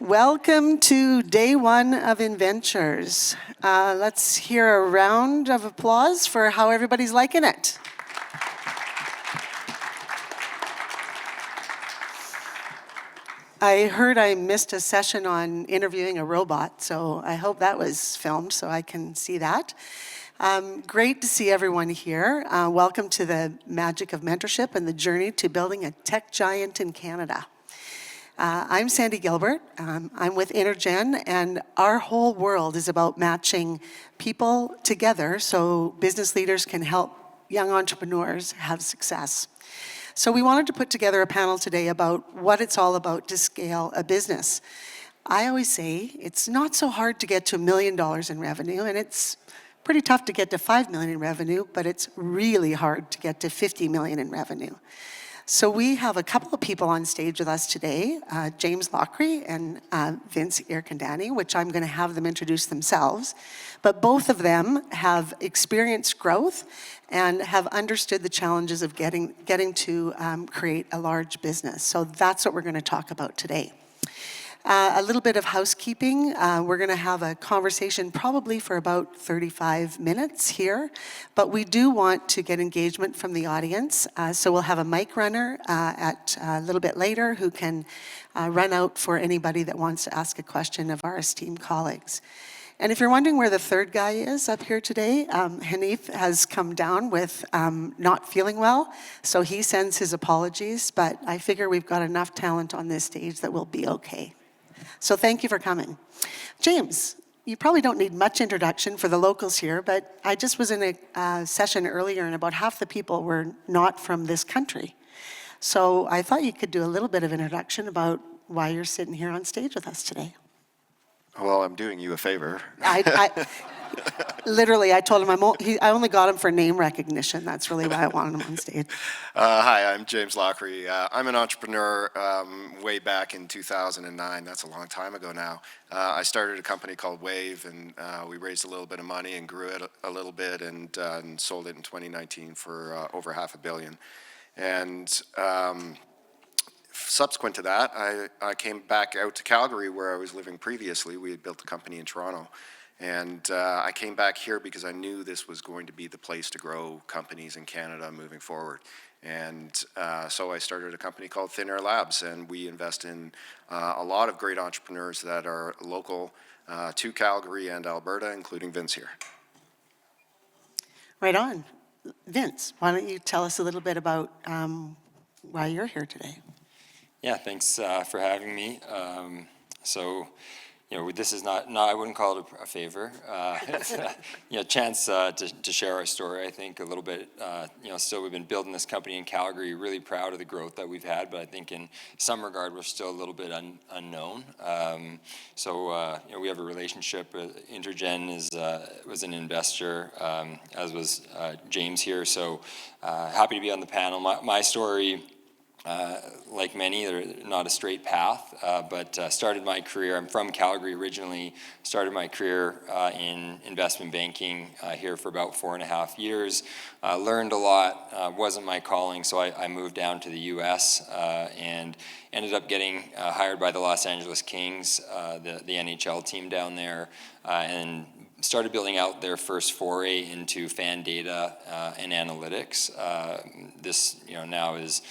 Welcome to day one of Inventures. Let's hear a round of applause for how everybody's liking it. I heard I missed a session on interviewing a robot, so I hope that was filmed so I can see that. Great to see everyone here. Welcome to the magic of mentorship and the journey to building a tech giant in Canada. I'm Sandi Gilbert. I'm with InterGen, and our whole world is about matching people together so business leaders can help young entrepreneurs have success. So we wanted to put together a panel today about what it's all about to scale a business. I always say it's not so hard to get to $1 million in revenue, and it's pretty tough to get to 5 million in revenue, but it's really hard to get to 50 million in revenue. So we have a couple of people on stage with us today, James Lochrie and Vincent Ircandia, which I'm going to have them introduce themselves. But both of them have experienced growth and have understood the challenges of getting to create a large business. So that's what we're going to talk about today. A little bit of housekeeping. We're going to have a conversation probably for about 35 minutes here, but we do want to get engagement from the audience. So we'll have a mic runner at a little bit later who can run out for anybody that wants to ask a question of our esteemed colleagues. And if you're wondering where the third guy is up here today, Hanif has come down with not feeling well, so he sends his apologies, but I figure we've got enough talent on this stage that we'll be okay. So thank you for coming. James, you probably don't need much introduction for the locals here, but I just was in a session earlier and about half the people were not from this country. So I thought you could do a little bit of introduction about why you're sitting here on stage with us today. Well, I'm doing you a favor. Literally, I told him I only got him for name recognition. That's really why I wanted him on stage. Hi, I'm James Lochrie. I'm an entrepreneur way back in 2009. That's a long time ago now. I started a company called Wave, and we raised a little bit of money and grew it a little bit and sold it in 2019 for over $500 million. And subsequent to that, I came back out to Calgary where I was living previously. We had built a company in Toronto. And I came back here because I knew this was going to be the place to grow companies in Canada moving forward. And so I started a company called Thin Air Labs, and we invest in a lot of great entrepreneurs that are local to Calgary and Alberta, including Vince here. Right on. Vince, why don't you tell us a little bit about why you're here today? Yeah, thanks for having me. This is not I wouldn't call it a favor. It's a chance to share our story, I think, a little bit. Still we've been building this company in Calgary, really proud of the growth that we've had, but I think in some regard we're still a little bit unknown. We have a relationship. InterGen was an investor, as was James here, so happy to be on the panel. My story, like many, they're not a straight path, but started my career, I'm from Calgary originally, started my career in investment banking here for about 4.5 years, learned a lot, wasn't my calling, so I moved down to the US and ended up getting hired by the Los Angeles Kings, the NHL team down there, and started building out their first foray into fan data and analytics. This now is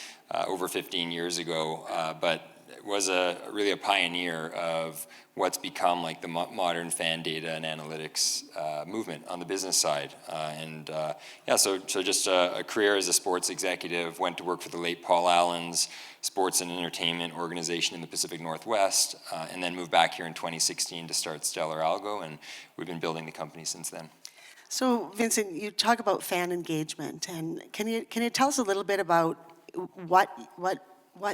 over 15 years ago, but was really a pioneer of what's become like the modern fan data and analytics movement on the business side. So just a career as a sports executive, went to work for the late Paul Allen's sports and entertainment organization in the Pacific Northwest, and then moved back here in 2016 to start StellarAlgo, and we've been building the company since then. So Vincent, you talk about fan engagement, and can you tell us a little bit about what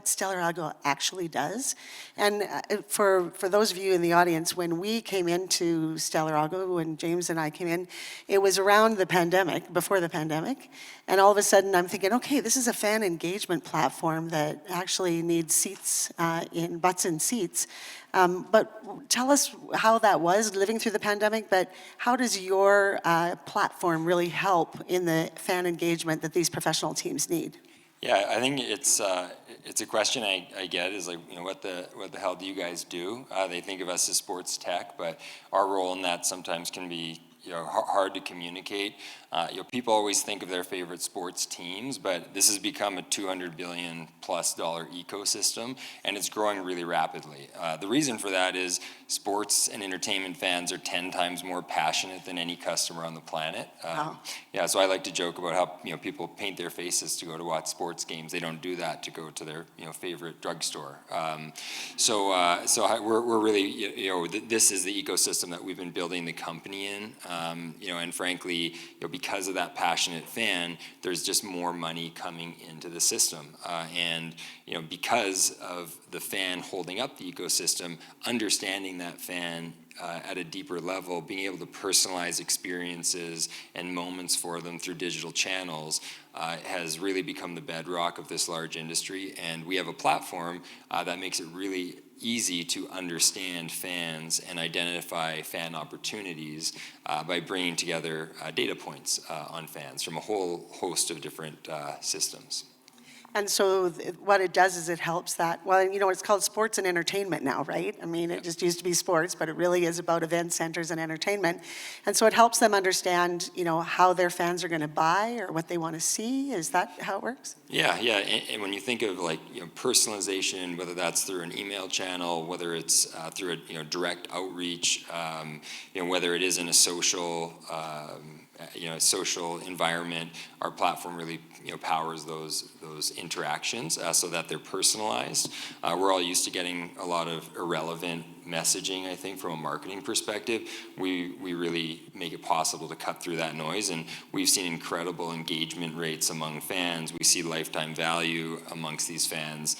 StellarAlgo actually does? And for those of you in the audience, when we came into StellarAlgo, when James and I came in, it was around the pandemic, before the pandemic, and all of a sudden I'm thinking, okay, this is a fan engagement platform that actually needs seats, butts in seats. But tell us how that was living through the pandemic, but how does your platform really help in the fan engagement that these professional teams need? Yeah, I think it's a question I get is like, what the hell do you guys do? They think of us as sports tech, but our role in that sometimes can be hard to communicate. People always think of their favorite sports teams, but this has become a $200 billion plus ecosystem, and it's growing really rapidly. The reason for that is sports and entertainment fans are 10 times more passionate than any customer on the planet. Wow. Yeah, so I like to joke about how people paint their faces to go to watch sports games. They don't do that to go to their favorite drugstore. We're really this is the ecosystem that we've been building the company in. And frankly, because of that passionate fan, there's just more money coming into the system. And because of the fan holding up the ecosystem, understanding that fan at a deeper level, being able to personalize experiences and moments for them through digital channels has really become the bedrock of this large industry. And we have a platform that makes it really easy to understand fans and identify fan opportunities by bringing together data points on fans from a whole host of different systems. And so what it does is it helps that, well, it's called sports and entertainment now, right? I mean, it just used to be sports, but it really is about event centers and entertainment. And so it helps them understand, how their fans are going to buy or what they want to see. Is that how it works? Yeah. And when you think of personalization, whether that's through an email channel, whether it's through a direct outreach, whether it is in a social social environment, our platform really powers those interactions so that they're personalized. We're all used to getting a lot of irrelevant messaging, I think, from a marketing perspective. We really make it possible to cut through that noise, and we've seen incredible engagement rates among fans. We see lifetime value amongst these fans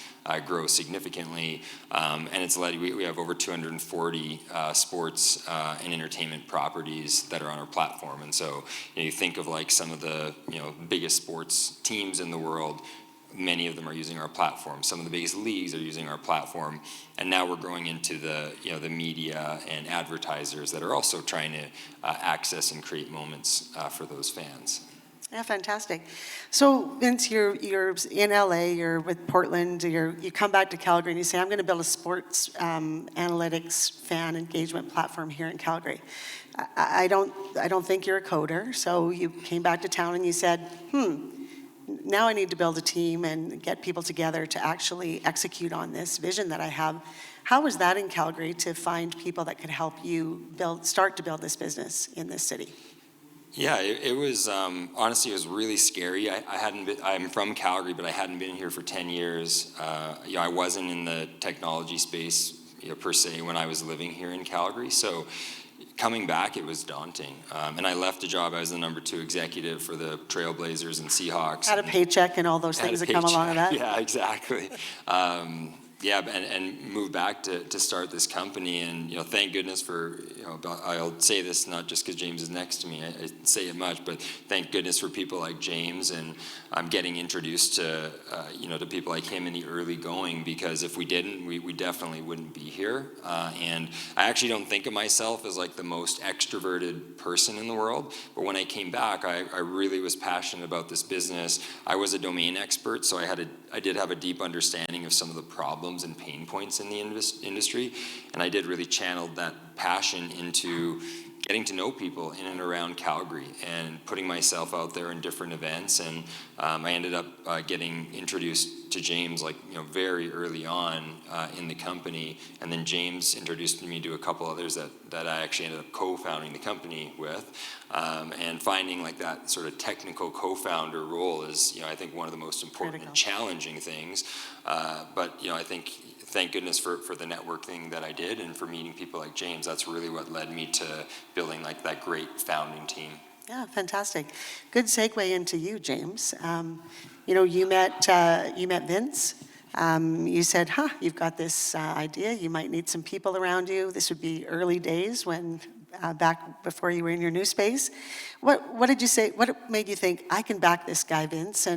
grow significantly, and it's led. We have over 240 sports and entertainment properties that are on our platform, and so you think of some of the biggest sports teams in the world. Many of them are using our platform. Some of the biggest leagues are using our platform, and now we're growing into the the media and advertisers that are also trying to access and create moments for those fans. Yeah, fantastic. So Vince, you're in LA, you're with Portland, you come back to Calgary and you say, I'm going to build a sports analytics fan engagement platform here in Calgary. I don't think you're a coder, so you came back to town and you said, now I need to build a team and get people together to actually execute on this vision that I have. How was that in Calgary to find people that could help you start to build this business in this city? Yeah, it was, honestly, it was really scary. I'm from Calgary, but I hadn't been here for 10 years. I wasn't in the technology space, per se, when I was living here in Calgary. So coming back, it was daunting. And I left a job. I was the number 2 executive for the Trailblazers and Seahawks. Had a paycheck and all those things that come along with that? Yeah, exactly. And moved back to start this company, and thank goodness for I'll say this not just because James is next to me, I say it much, but thank goodness for people like James, and I'm getting introduced to to people like him in the early going, because if we didn't, we definitely wouldn't be here. And I actually don't think of myself as the most extroverted person in the world, but when I came back, I really was passionate about this business. I was a domain expert, so I did have a deep understanding of some of the problems and pain points in the industry, and I did really channel that passion into getting to know people in and around Calgary and putting myself out there in different events, and I ended up getting introduced to James very early on in the company, and then James introduced me to a couple others that I actually ended up co-founding the company with, and finding that sort of technical co-founder role is I think one of the most important and challenging things, but I think thank goodness for the networking that I did, and for meeting people like James. That's really what led me to building that great founding team. Yeah, fantastic. Good segue into you, James. You met Vince. You said, you've got this idea. You might need some people around you. This would be early days when back before you were in your new space. What did you say? What made you think, I can back this guy, Vince?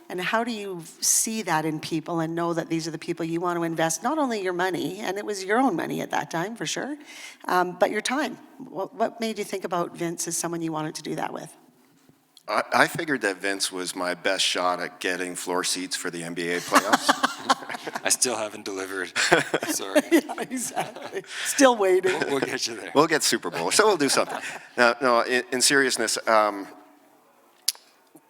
And how do you see that in people and know that these are the people you want to invest, not only your money, and it was your own money at that time for sure, but your time? What made you think about Vince as someone you wanted to do that with? I figured that Vince was my best shot at getting floor seats for the NBA playoffs. I still haven't delivered. Sorry. Yeah, exactly. Still waiting. We'll get you there. We'll get Super Bowl, so we'll do something. No, in seriousness,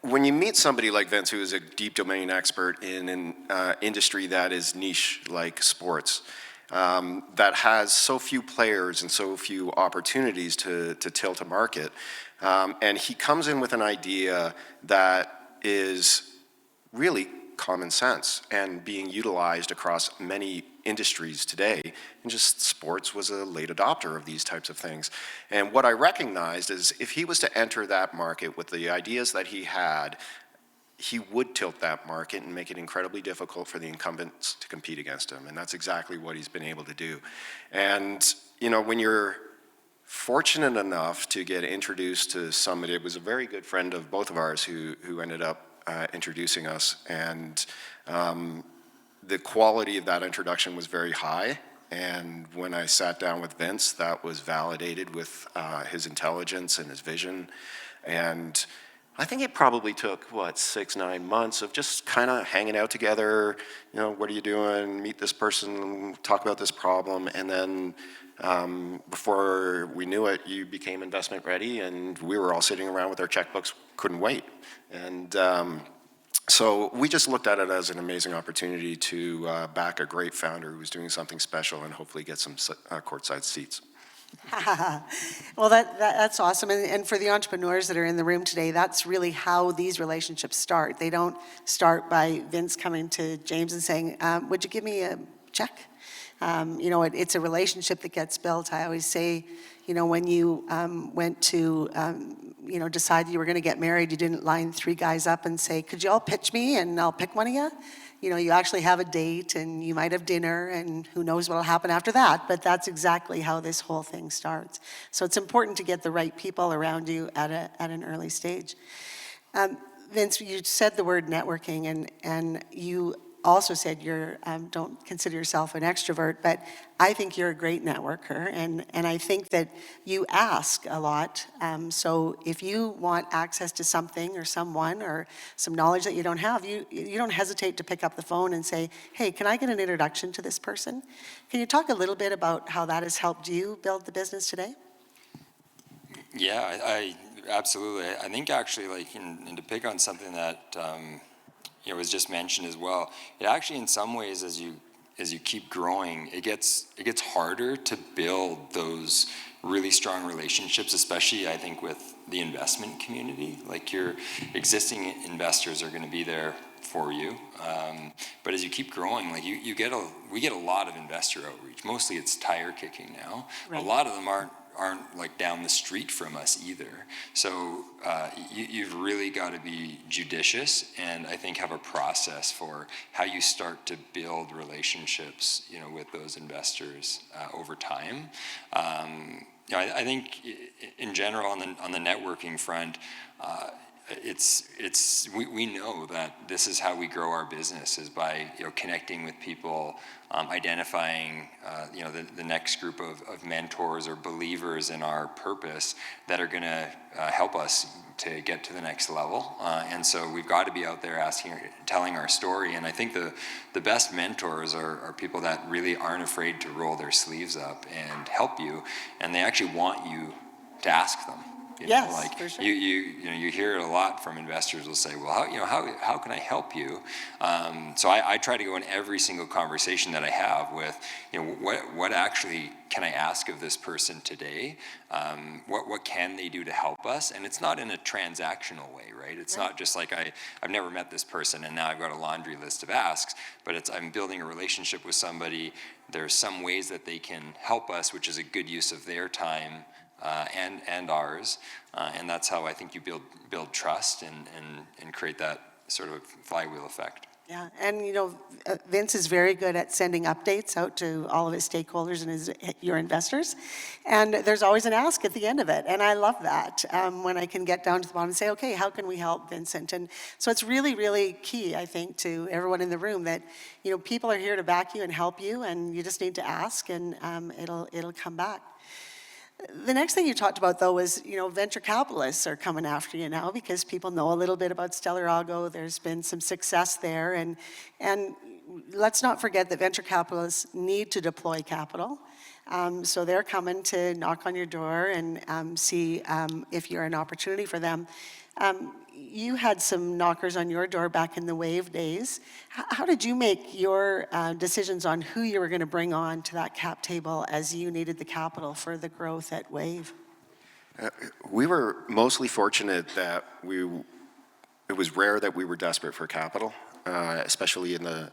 when you meet somebody like Vince, who is a deep domain expert in an industry that is niche like sports, that has so few players and so few opportunities to tilt a market, and he comes in with an idea that is really common sense and being utilized across many industries today, and just sports was a late adopter of these types of things. And what I recognized is if he was to enter that market with the ideas that he had, he would tilt that market and make it incredibly difficult for the incumbents to compete against him. And that's exactly what he's been able to do. And, you know, when you're fortunate enough to get introduced to somebody, it was a very good friend of both of ours who ended up introducing us, and the quality of that introduction was very high. And when I sat down with Vince, that was validated with his intelligence and his vision. And I think it probably took, 6-9 months of just kind of hanging out together, you know, what are you doing, meet this person, talk about this problem, and then before we knew it, you became investment ready, and we were all sitting around with our checkbooks, couldn't wait. And so we just looked at it as an amazing opportunity to back a great founder who was doing something special and hopefully get some courtside seats. Well, that's awesome. And for the entrepreneurs that are in the room today, that's really how these relationships start. They don't start by Vince coming to James and saying, would you give me a check? You know, it's a relationship that gets built. I always say, you know, when you went to, you know, decide you were going to get married, you didn't line 3 guys up and say, could you all pitch me and I'll pick one of you? You know, you actually have a date and you might have dinner and who knows what will happen after that, but that's exactly how this whole thing starts. So it's important to get the right people around you at an early stage. Vince, you said the word networking, and you also said you don't consider yourself an extrovert, but I think you're a great networker, and I think that you ask a lot. So if you want access to something or someone or some knowledge that you don't have, you don't hesitate to pick up the phone and say, hey, can I get an introduction to this person? Can you talk a little bit about how that has helped you build the business today? Yeah, I absolutely. I think actually, like, and to pick on something that you know, was just mentioned as well, it actually in some ways as you keep growing, it gets harder to build those really strong relationships, especially I think with the investment community. Like, your existing investors are going to be there for you, but as you keep growing, like we get a lot of investor outreach. Mostly it's tire kicking now. Right. A lot of them aren't like down the street from us either. So you've really got to be judicious, and I think have a process for how you start to build relationships, you know, with those investors over time. You know, I think in general on the networking front, we know that this is how we grow our business, is by, you know, connecting with people, identifying you know, the next group of mentors or believers in our purpose that are going to help us to get to the next level. And so we've got to be out there telling our story. And I think the best mentors are people that really aren't afraid to roll their sleeves up and help you, and they actually want you to ask them. You know, like, for sure. You hear it a lot from investors will say, well, how can I help you? So I try to go in every single conversation that I have with, you know, what actually can I ask of this person today? What can they do to help us? And it's not in a transactional way, right? It's not just like I've never met this person and now I've got a laundry list of asks, but I'm building a relationship with somebody. There's some ways that they can help us, which is a good use of their time and ours, and that's how I think you build trust and create that sort of flywheel effect. Yeah, and you know, Vince is very good at sending updates out to all of his stakeholders and your investors, and there's always an ask at the end of it, and I love that when I can get down to the bottom and say, okay, how can we help Vincent? And so it's really, really key, I think, to everyone in the room that, you know, people are here to back you and help you, and you just need to ask, and it'll come back. The next thing you talked about, though, was, venture capitalists are coming after you now because people know a little bit about StellarAlgo. There's been some success there. And let's not forget that venture capitalists need to deploy capital. So they're coming to knock on your door and see if you're an opportunity for them. You had some knockers on your door back in the Wave days. How did you make your decisions on who you were going to bring on to that cap table as you needed the capital for the growth at Wave? We were mostly fortunate that it was rare that we were desperate for capital, especially in the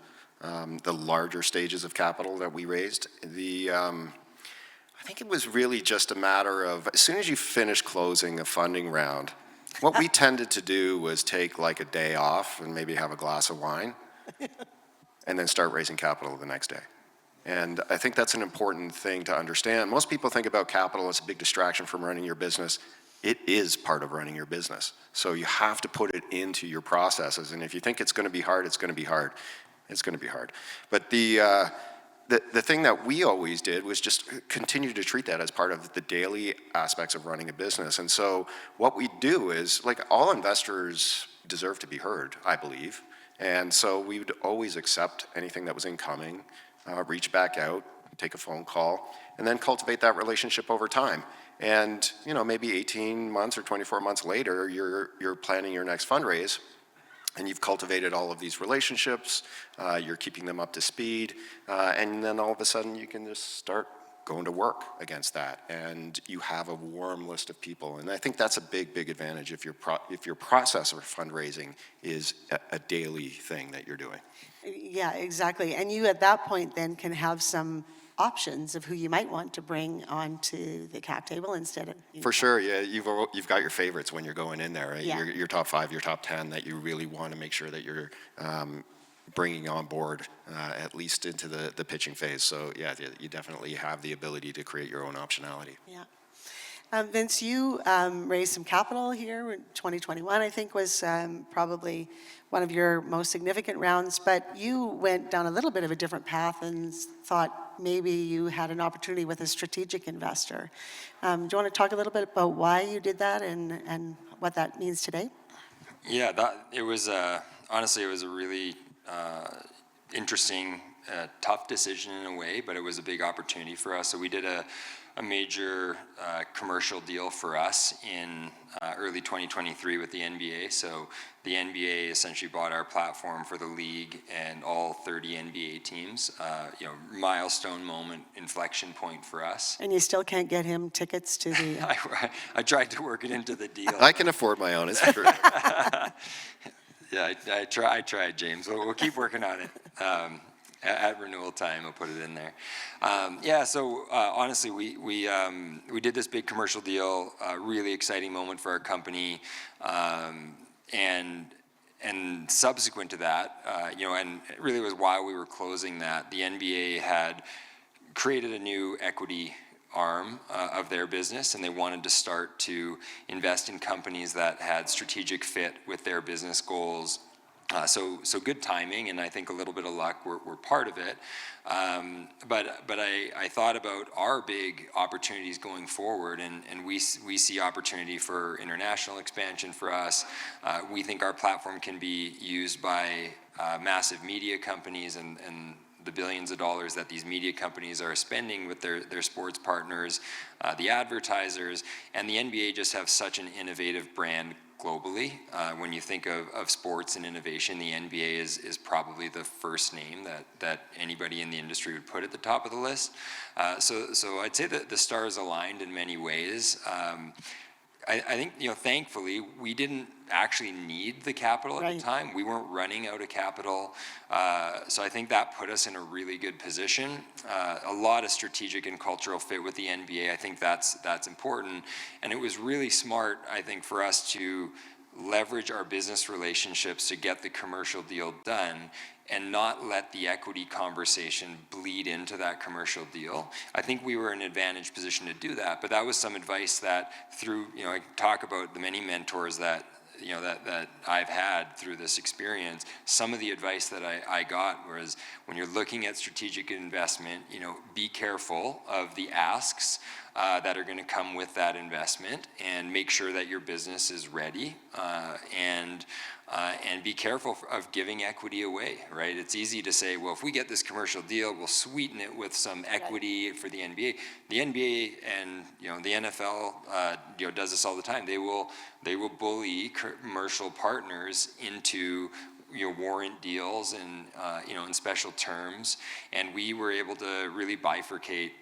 larger stages of capital that we raised. I think it was really just a matter of, as soon as you finish closing a funding round, what we tended to do was take like a day off and maybe have a glass of wine and then start raising capital the next day. And I think that's an important thing to understand. Most people think about capital as a big distraction from running your business. It is part of running your business. So you have to put it into your processes. And if you think it's going to be hard, it's going to be hard. It's going to be hard. But the thing that we always did was just continue to treat that as part of the daily aspects of running a business. And so what we do is, like, all investors deserve to be heard, I believe. And so we would always accept anything that was incoming, reach back out, take a phone call, and then cultivate that relationship over time. And, maybe 18 months or 24 months later, you're planning your next fundraise, and you've cultivated all of these relationships, you're keeping them up to speed, and then all of a sudden you can just start going to work against that, and you have a warm list of people. And I think that's a big, big advantage if your process for fundraising is a daily thing that you're doing. Yeah, exactly. And you, at that point, then can have some options of who you might want to bring onto the cap table instead of... For sure, yeah. You've got your favorites when you're going in there, right? Yeah. Your top 5, your top 10 that you really want to make sure that you're bringing on board at least into the pitching phase. So yeah, you definitely have the ability to create your own optionality. Yeah. Vince, you raised some capital here in 2021, I think was probably one of your most significant rounds, but you went down a little bit of a different path and thought maybe you had an opportunity with a strategic investor. Do you want to talk a little bit about why you did that and what that means today? Yeah, it was honestly, it was a really interesting, tough decision in a way, but it was a big opportunity for us. So we did a major commercial deal for us in early 2023 with the NBA. So the NBA essentially bought our platform for the league and all 30 NBA teams. Milestone moment, inflection point for us. And you still can't get him tickets to the... I tried to work it into the deal. I can afford my own, it's true. Yeah, I tried, James. We'll keep working on it. At renewal time, I'll put it in there. So honestly, we did this big commercial deal, really exciting moment for our company, and subsequent to that, and it really was while we were closing that, the NBA had created a new equity arm of their business, and they wanted to start to invest in companies that had strategic fit with their business goals. So good timing, and I think a little bit of luck were part of it. But I thought about our big opportunities going forward, and we see opportunity for international expansion for us. We think our platform can be used by massive media companies and the billions of dollars that these media companies are spending with their sports partners, the advertisers, and the NBA just have such an innovative brand globally. When you think of sports and innovation, the NBA is probably the first name that anybody in the industry would put at the top of the list. So I'd say that the stars aligned in many ways. I think, thankfully, we didn't actually need the capital at the time. We weren't running out of capital. So I think that put us in a really good position. A lot of strategic and cultural fit with the NBA. I think that's important. And it was really smart, I think, for us to leverage our business relationships to get the commercial deal done and not let the equity conversation bleed into that commercial deal. I think we were in an advantaged position to do that, but that was some advice that through, I talk about the many mentors that I've had through this experience. Some of the advice that I got was, when you're looking at strategic investment, be careful of the asks. that are going to come with that investment, and make sure that your business is ready, and be careful of giving equity away, right? It's easy to say, well, if we get this commercial deal, we'll sweeten it with some equity for the NBA. The NBA and the NFL does this all the time. They will bully commercial partners into warrant deals and in special terms, and we were able to really bifurcate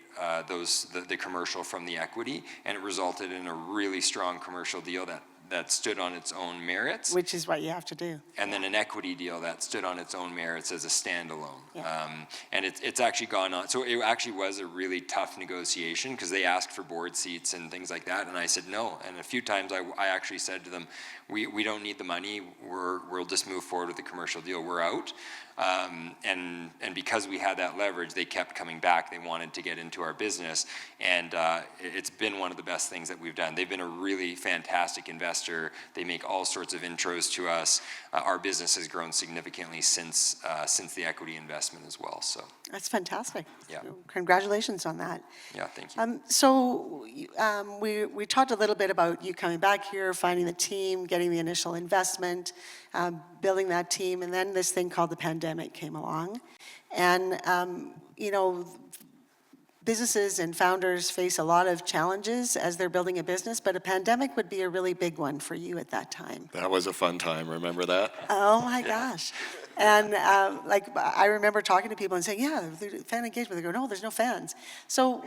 the commercial from the equity, and it resulted in a really strong commercial deal that stood on its own merits. Which is what you have to do. And then an equity deal that stood on its own merits as a standalone. Yeah. And it's actually gone on. So it actually was a really tough negotiation, because they asked for board seats and things like that. And I said no. And a few times I actually said to them, we don't need the money. We'll just move forward with the commercial deal. We're out. And because we had that leverage, they kept coming back. They wanted to get into our business, and it's been one of the best things that we've done. They've been a really fantastic investor. They make all sorts of intros to us. Our business has grown significantly since the equity investment as well. So That's fantastic. Yeah. Congratulations on that. yeah, thank you. So we talked a little bit about you coming back here, finding the team, getting the initial investment, building that team, and then this thing called the pandemic came along. And, businesses and founders face a lot of challenges as they're building a business, but a pandemic would be a really big one for you at that time. That was a fun time, remember that? Oh my gosh. And I remember talking to people and saying, yeah, fan engagement. They go, no, there's no fans. So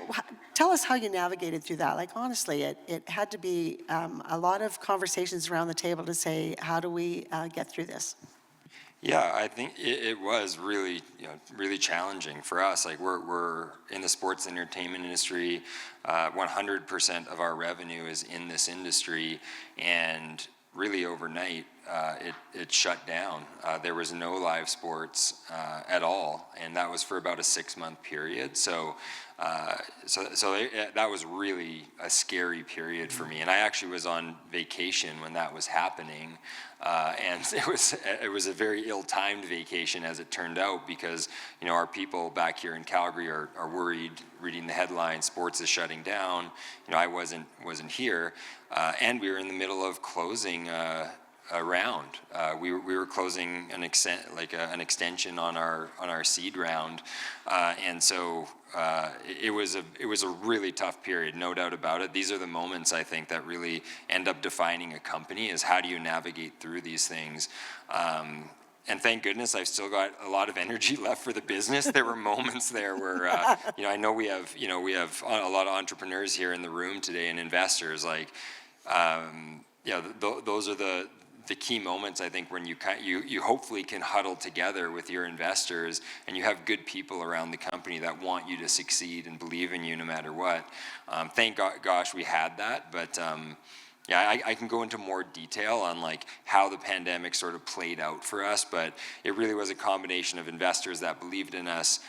tell us how you navigated through that. Like, honestly, it had to be a lot of conversations around the table to say, how do we get through this? Yeah, I think it was really, really challenging for us. Like we're in the sports entertainment industry. 100% of our revenue is in this industry, and really overnight, it shut down. There was no live sports at all, and that was for about a 6-month period. So that was really a scary period for me. And I actually was on vacation when that was happening, and it was a very ill-timed vacation, as it turned out, because our people back here in Calgary are worried, reading the headlines, sports is shutting down. I wasn't here, and we were in the middle of closing a round. We were closing an extension on our seed round, and so it was a really tough period, no doubt about it. These are the moments, I think, that really end up defining a company, is how do you navigate through these things. And thank goodness I've still got a lot of energy left for the business. There were moments there where, I know we have a lot of entrepreneurs here in the room today, and investors. Like, those are the key moments, I think, when you hopefully can huddle together with your investors, and you have good people around the company that want you to succeed and believe in you no matter what. Thank gosh we had that, but I can go into more detail on like how the pandemic sort of played out for us, but it really was a combination of investors that believed in us,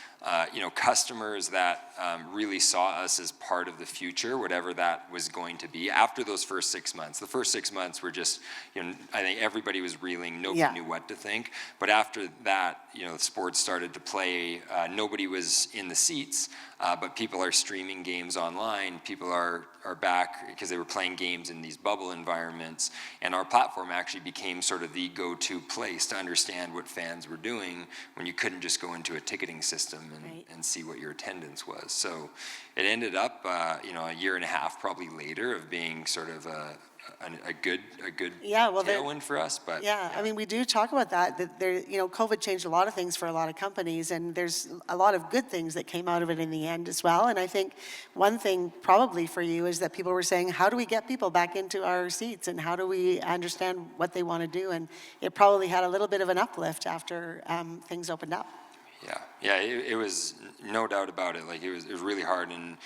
customers that really saw us as part of the future, whatever that was going to be. After those first 6 months, the first 6 months were just, I think everybody was reeling, nobody knew what to think. But after that, sports started to play. Nobody was in the seats, but people are streaming games online. People are back because they were playing games in these bubble environments, and our platform actually became sort of the go-to place to understand what fans were doing when you couldn't just go into a ticketing system and see what your attendance was. So it ended up, a year and a half probably later of being sort of a good tailwind for us. But I mean, we do talk about that there, COVID changed a lot of things for a lot of companies, and there's a lot of good things that came out of it in the end as well. And I think one thing probably for you is that people were saying, how do we get people back into our seats, and how do we understand what they want to do? And it probably had a little bit of an uplift after things opened up. Yeah, it was no doubt about it. Like it was really hard, and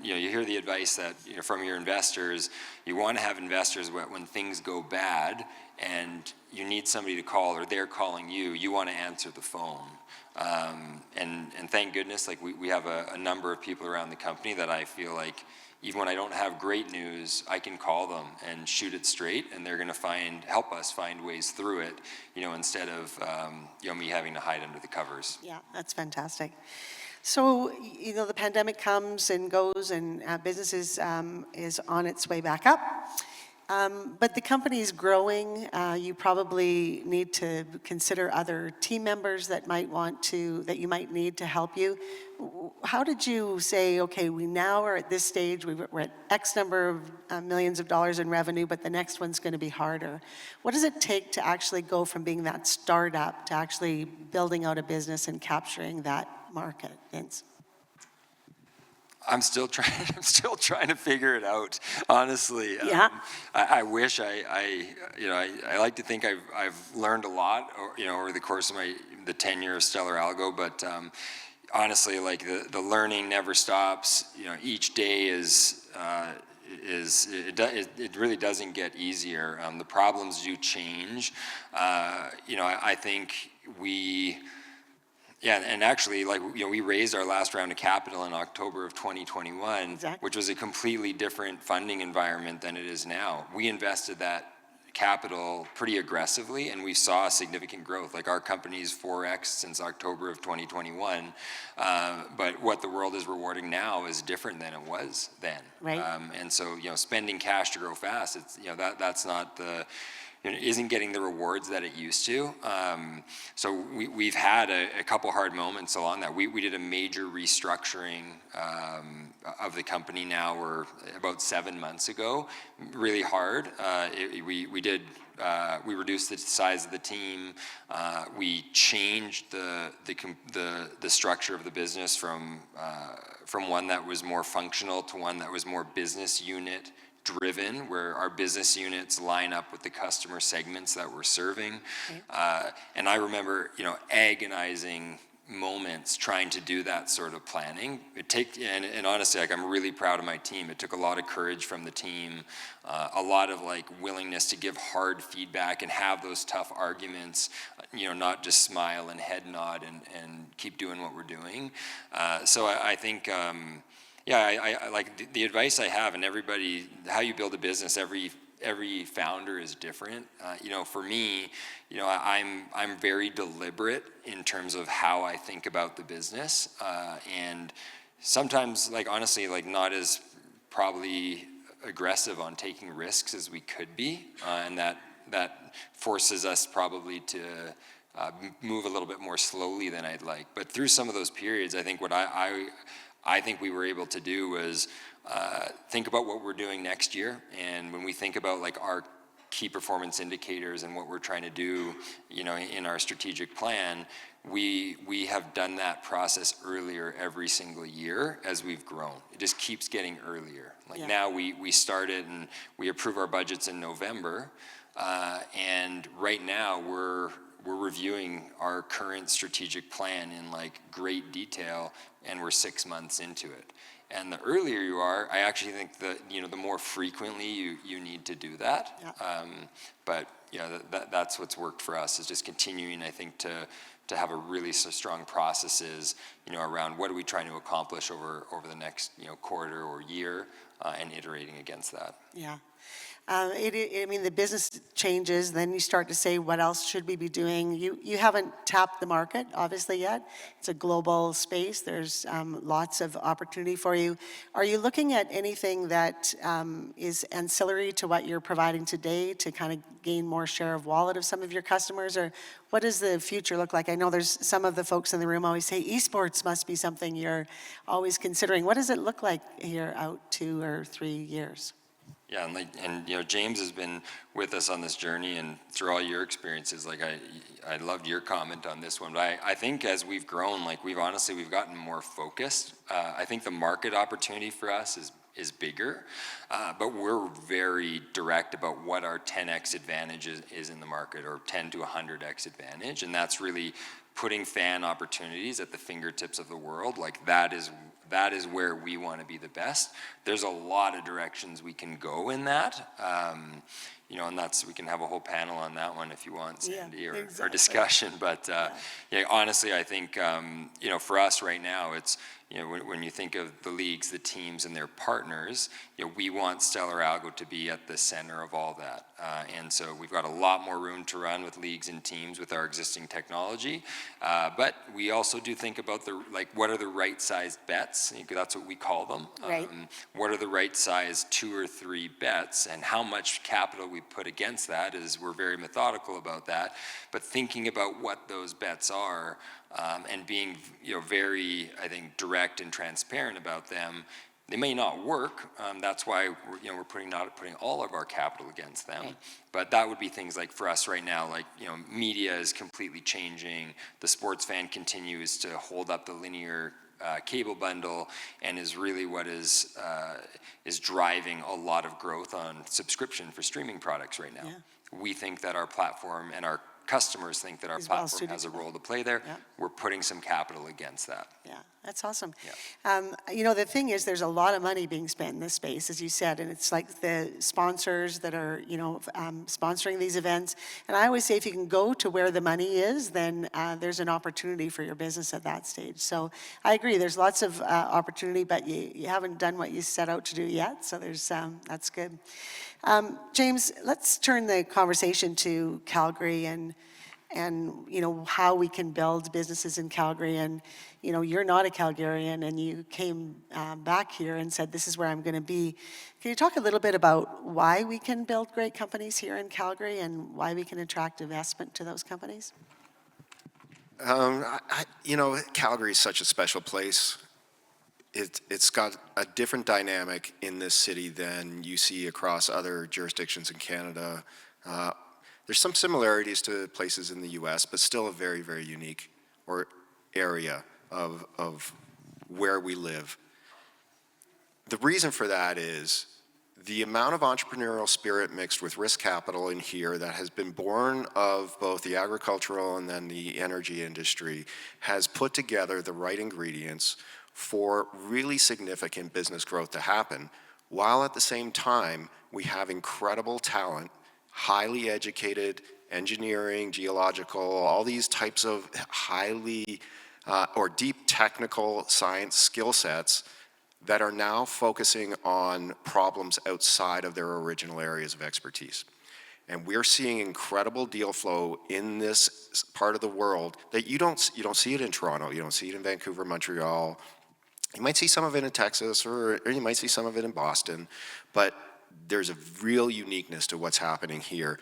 you hear the advice that from your investors. You want to have investors when things go bad and you need somebody to call, or they're calling you. You want to answer the phone, and thank goodness, like we have a number of people around the company that I feel like, even when I don't have great news, I can call them and shoot it straight, and they're going to help us find ways through it, instead of me having to hide under the covers. Yeah, that's fantastic. So, the pandemic comes and goes, and business is on its way back up. But the company is growing. You probably need to consider other team members that you might need to help you. How did you say, okay, we now are at this stage, we're at X number of millions of dollars in revenue, but the next one's going to be harder? What does it take to actually go from being that startup to actually building out a business and capturing that market, Vince? I'm still trying to figure it out, honestly. Yeah. I wish I like to think I've learned a lot, over the course of the tenure of StellarAlgo, but honestly, like the learning never stops. Each day it really doesn't get easier. The problems do change. I think and actually, we raised our last round of capital in October of 2021, Exactly. which was a completely different funding environment than it is now. We invested that capital pretty aggressively, and we saw significant growth. Like, our company's 4x since October of 2021, but what the world is rewarding now is different than it was then. Right. And so, spending cash to grow fast, it's, that's not isn't getting the rewards that it used to. So we've had a couple hard moments along that. We did a major restructuring of the company now, or about 7 months ago, really hard. We reduced the size of the team. We changed the structure of the business from one that was more functional to one that was more business unit driven, where our business units line up with the customer segments that we're serving. Okay. And I remember, agonizing moments trying to do that sort of planning. And honestly, I'm really proud of my team. It took a lot of courage from the team, a lot of willingness to give hard feedback and have those tough arguments, not just smile and head nod and keep doing what we're doing. So I think, I like the advice I have, and everybody, how you build a business, every founder is different. For me, I'm very deliberate in terms of how I think about the business, and sometimes, honestly, not as probably aggressive on taking risks as we could be, and that forces us probably to move a little bit more slowly than I'd like. But through some of those periods, I think what I think we were able to do was think about what we're doing next year. And when we think about our key performance indicators and what we're trying to do, in our strategic plan, we have done that process earlier every single year as we've grown. It just keeps getting earlier. Now we started and we approve our budgets in November, and right now we're reviewing our current strategic plan in great detail, and we're 6 months into it. And the earlier you are, I actually think that the more frequently you need to do that. Yeah. But that's what's worked for us, is just continuing, I think, to have a really strong processes, around what are we trying to accomplish over the next quarter or year, and iterating against that. Yeah. The business changes, then you start to say, what else should we be doing? You haven't tapped the market, obviously, yet. It's a global space. There's lots of opportunity for you. Are you looking at anything that is ancillary to what you're providing today to kind of gain more share of wallet of some of your customers? Or what does the future look like? I know there's some of the folks in the room always say esports must be something you're always considering. What does it look like here out 2 or 3 years? Yeah, and James has been with us on this journey, and through all your experiences, I loved your comment on this one. But I think as we've grown, we've gotten more focused. I think the market opportunity for us is bigger, but we're very direct about what our 10x advantage is in the market, or 10 to 100x advantage, and that's really putting fan opportunities at the fingertips of the world. That is where we want to be the best. There's a lot of directions we can go in that, and we can have a whole panel on that one if you want, Sandi, Yeah, or exactly. discussion. But honestly, I think for us right now, when you think of the leagues, the teams, and their partners, we want StellarAlgo to be at the center of all that. And so we've got a lot more room to run with leagues and teams with our existing technology. But we also do think about what are the right-sized bets? That's what we call them. Right. What are the right-sized 2 or 3 bets, and how much capital we put against that is we're very methodical about that. But thinking about what those bets are, and being very, I think, direct and transparent about them. They may not work. That's why we're not putting all of our capital against them. Right. But that would be things like for us right now, media is completely changing. The sports fan continues to hold up the linear cable bundle, and is really what is driving a lot of growth on subscription for streaming products right now. Yeah. We think that our platform and our customers think that our Is well platform suited has a to role to play there. Yeah. We're putting some capital against that. Yeah, that's awesome. Yeah. The thing is, there's a lot of money being spent in this space, as you said, and it's like the sponsors that are, sponsoring these events. And I always say, if you can go to where the money is, then there's an opportunity for your business at that stage. So I agree, there's lots of opportunity, but you haven't done what you set out to do yet. So that's good. James, let's turn the conversation to Calgary and how we can build businesses in Calgary. And you're not a Calgarian, and you came back here and said, this is where I'm going to be. Can you talk a little bit about why we can build great companies here in Calgary and why we can attract investment to those companies? Calgary is such a special place. It's got a different dynamic in this city than you see across other jurisdictions in Canada. There's some similarities to places in the U.S., but still a very, very unique area of where we live. The reason for that is the amount of entrepreneurial spirit mixed with risk capital in here that has been born of both the agricultural and then the energy industry has put together the right ingredients for really significant business growth to happen, while at the same time we have incredible talent, highly educated engineering, geological, all these types of highly or deep technical science skill sets that are now focusing on problems outside of their original areas of expertise. And we're seeing incredible deal flow in this part of the world that you don't see it in Toronto, you don't see it in Vancouver, Montreal. You might see some of it in Texas, or you might see some of it in Boston, but there's a real uniqueness to what's happening here.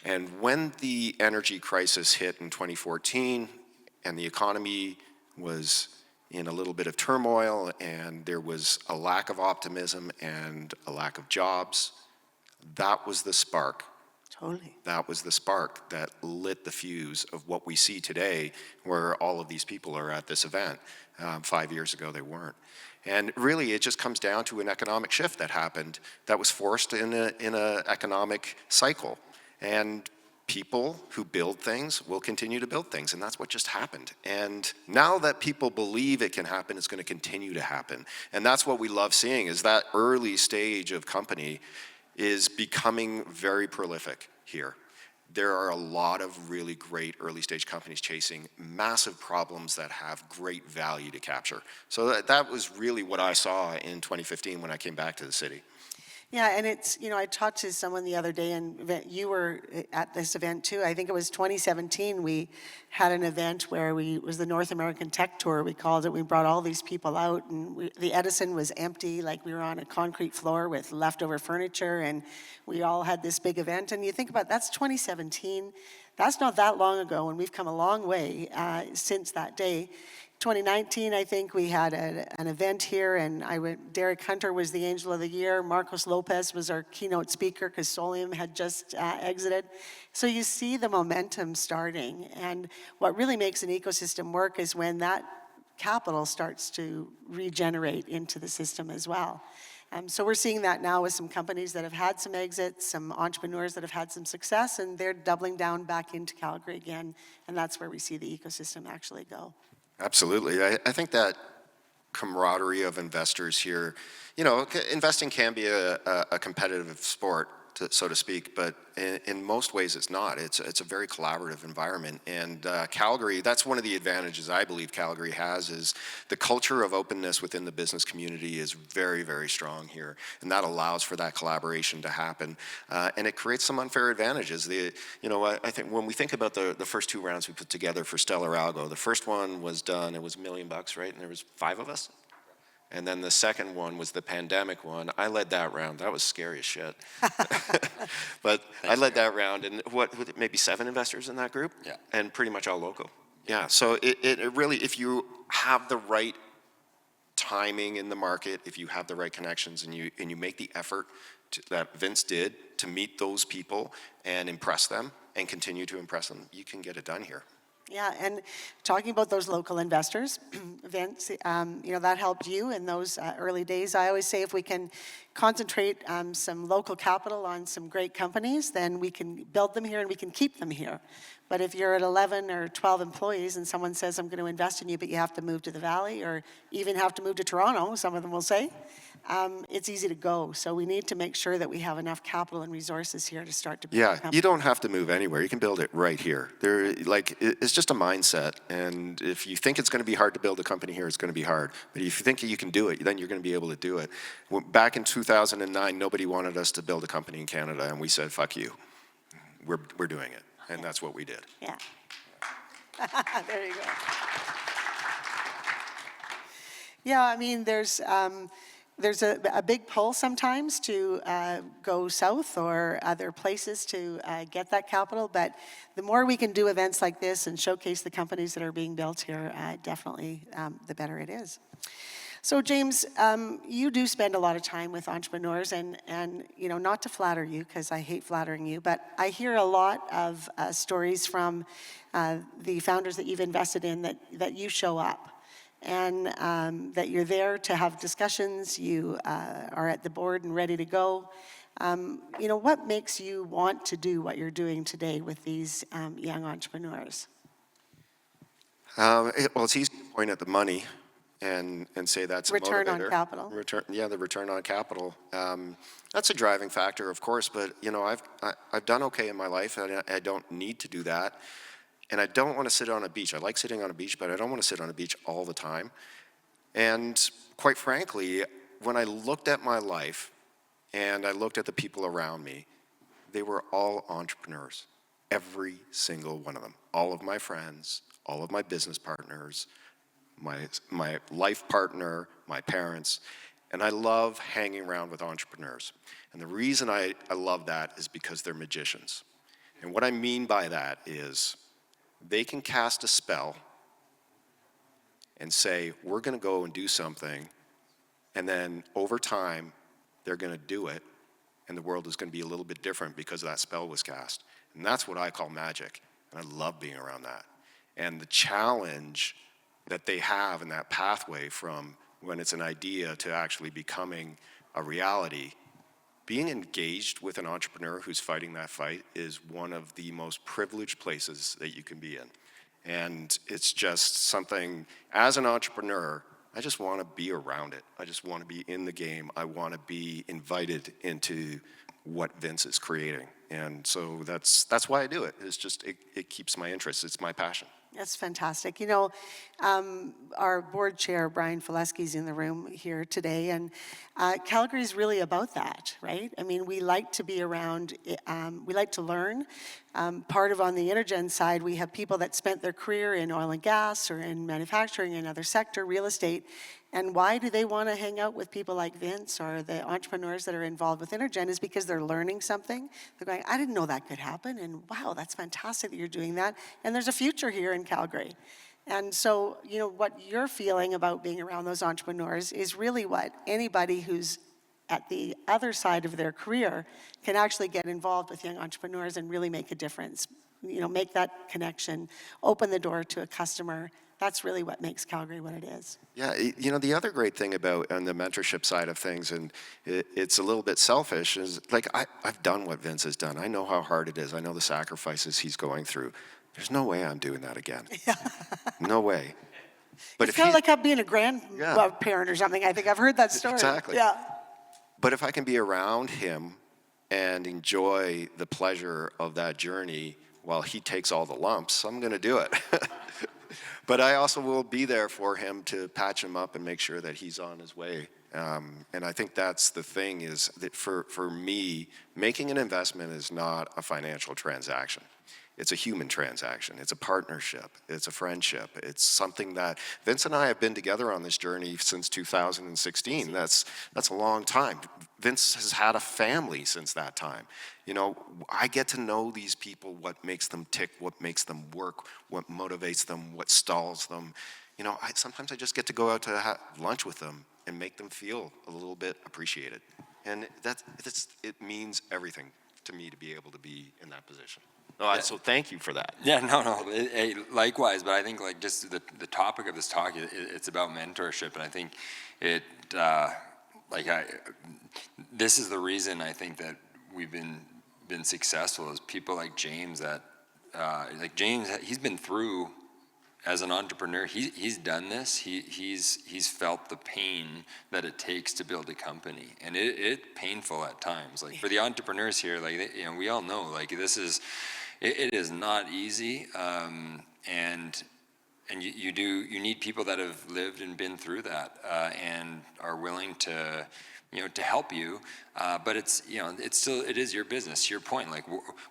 And when the energy crisis hit in 2014, and the economy was in a little bit of turmoil, and there was a lack of optimism and a lack of jobs, that was the spark. Totally. That was the spark that lit the fuse of what we see today, where all of these people are at this event. 5 years ago, they weren't. And really, it just comes down to an economic shift that happened that was forced in an economic cycle. And people who build things will continue to build things, and that's what just happened. And now that people believe it can happen, it's going to continue to happen. And that's what we love seeing, is that early stage of company is becoming very prolific here. There are a lot of really great early stage companies chasing massive problems that have great value to capture. So that was really what I saw in 2015 when I came back to the city. Yeah, and it's, I talked to someone the other day, and you were at this event too. I think it was 2017, we had an event where it was the North American Tech Tour, we called it. We brought all these people out, and the Edison was empty, like we were on a concrete floor with leftover furniture, and we all had this big event. And you think about, that's 2017. That's not that long ago, and we've come a long way since that day. 2019, I think we had an event here, and Derek Hunter was the Angel of the Year. Marcos Lopez was our keynote speaker because Solium had just exited. So you see the momentum starting, and what really makes an ecosystem work is when that capital starts to regenerate into the system as well. So we're seeing that now with some companies that have had some exits, some entrepreneurs that have had some success, and they're doubling down back into Calgary again, and that's where we see the ecosystem actually go. Absolutely. I think that camaraderie of investors here, investing can be a competitive sport, so to speak, but in most ways it's not. It's a very collaborative environment. And Calgary, that's one of the advantages I believe Calgary has, is the culture of openness within the business community is very, very strong here. And that allows for that collaboration to happen. And it creates some unfair advantages. I think when we think about the first 2 rounds we put together for StellarAlgo, the first one was done, it was $1 million, right? And there was 5 of us. And then the second one was the pandemic one. I led that round. That was scary as shit. But I led that round, and maybe 7 investors in that group? Yeah. And pretty much all local. Yeah, so it really, if you have the right timing in the market, if you have the right connections, and you make the effort that Vince did to meet those people and impress them and continue to impress them, you can get it done here. Yeah, and talking about those local investors, Vince, that helped you in those early days. I always say if we can concentrate some local capital on some great companies, then we can build them here and we can keep them here. But if you're at 11 or 12 employees and someone says, I'm going to invest in you, but you have to move to the Valley or even have to move to Toronto, some of them will say, it's easy to go. So we need to make sure that we have enough capital and resources here to start to build a company. You don't have to move anywhere. You can build it right here. It's just a mindset. And if you think it's going to be hard to build a company here, it's going to be hard. But if you think you can do it, then you're going to be able to do it. Back in 2009, nobody wanted us to build a company in Canada, and we said, fuck you. We're doing it. And that's what we did. Yeah. There you go. Yeah, I mean, there's a big pull sometimes to go south or other places to get that capital, but the more we can do events like this and showcase the companies that are being built here, definitely the better it is. So James, you do spend a lot of time with entrepreneurs, and not to flatter you, because I hate flattering you, but I hear a lot of stories from the founders that you've invested in that you show up, and that you're there to have discussions, you are at the board and ready to go. What makes you want to do what you're doing today with these young entrepreneurs? It's easy to point at the money and say that's a motivator. Return on capital. The return on capital. That's a driving factor, of course, but I've done okay in my life, and I don't need to do that. And I don't want to sit on a beach. I like sitting on a beach, but I don't want to sit on a beach all the time. And quite frankly, when I looked at my life and I looked at the people around me, they were all entrepreneurs. Every single one of them. All of my friends, all of my business partners, my life partner, my parents, and I love hanging around with entrepreneurs. And the reason I love that is because they're magicians. And what I mean by that is they can cast a spell and say, we're going to go and do something, and then over time, they're going to do it, and the world is going to be a little bit different because that spell was cast. And that's what I call magic, and I love being around that. And the challenge that they have in that pathway from when it's an idea to actually becoming a reality, being engaged with an entrepreneur who's fighting that fight is one of the most privileged places that you can be in. And it's just something, as an entrepreneur, I just want to be around it. I just want to be in the game. I want to be invited into what Vince is creating. And so that's why I do it. It's just, it keeps my interest. It's my passion. That's fantastic. Our board chair, Brian Fileski's in the room here today, and Calgary's really about that, right? I mean, we like to be around, we like to learn. Part of on the InterGen side, we have people that spent their career in oil and gas or in manufacturing, in another sector, real estate. And why do they want to hang out with people like Vince or the entrepreneurs that are involved with InterGen is because they're learning something. They're going, I didn't know that could happen, and wow, that's fantastic that you're doing that. And there's a future here in Calgary. And so, what you're feeling about being around those entrepreneurs is really what anybody who's at the other side of their career can actually get involved with young entrepreneurs and really make a difference. Make that connection, open the door to a customer. That's really what makes Calgary what it is. Yeah, the other great thing about on the mentorship side of things, and it's a little bit selfish, is like I've done what Vince has done. I know how hard it is. I know the sacrifices he's going through. There's no way I'm doing that again. No way. But it's kind of like being a grandparent or something. I think I've heard that story. Exactly. Yeah. But if I can be around him and enjoy the pleasure of that journey while he takes all the lumps, I'm going to do it. But I also will be there for him to patch him up and make sure that he's on his way. And I think that's the thing, is that for me, making an investment is not a financial transaction. It's a human transaction. It's a partnership. It's a friendship. It's something that Vince and I have been together on this journey since 2016. That's a long time. Vince has had a family since that time. You know, I get to know these people, what makes them tick, what makes them work, what motivates them, what stalls them. You know, sometimes I just get to go out to have lunch with them and make them feel a little bit appreciated. And it means everything to me to be able to be in that position. No, so thank you for that. Yeah, no, likewise. But I think like just the topic of this talk, it's about mentorship, and I think it this is the reason I think that we've been successful, is people like James that James, he's been through as an entrepreneur. He's done this. He's felt the pain that it takes to build a company, and it's painful at times. Like for the entrepreneurs here, we all know this is. It is not easy, and you need people that have lived and been through that, and are willing to help you. But it's it is your business. To your point,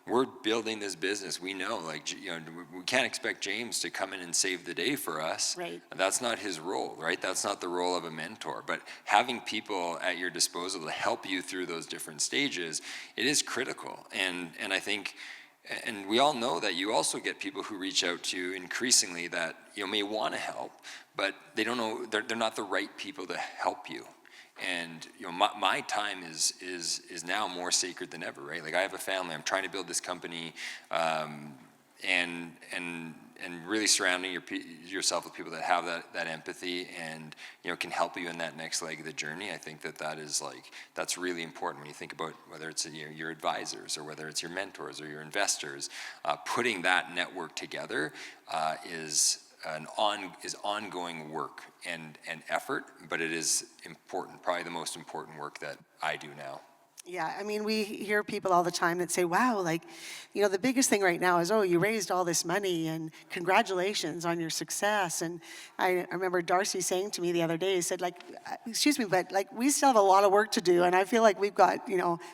we're building this business. We know, we can't expect James to come in and save the day for us. Right. That's not his role, right? That's not the role of a mentor. But having people at your disposal to help you through those different stages, it is critical. And I think. And we all know that you also get people who reach out to you increasingly that may want to help, but they don't know, they're not the right people to help you. And my time is now more sacred than ever, right? I have a family. I'm trying to build this company, and really surrounding yourself with people that have that empathy and can help you in that next leg of the journey. I think that is that's really important when you think about whether it's your advisors or whether it's your mentors or your investors. Putting that network together is ongoing work and effort, but it is important, probably the most important work that I do now. Yeah, I mean, we hear people all the time that say, wow, the biggest thing right now is, oh, you raised all this money and congratulations on your success. And I remember Darcy saying to me the other day, he said, excuse me, but we still have a lot of work to do. And I feel like we've got,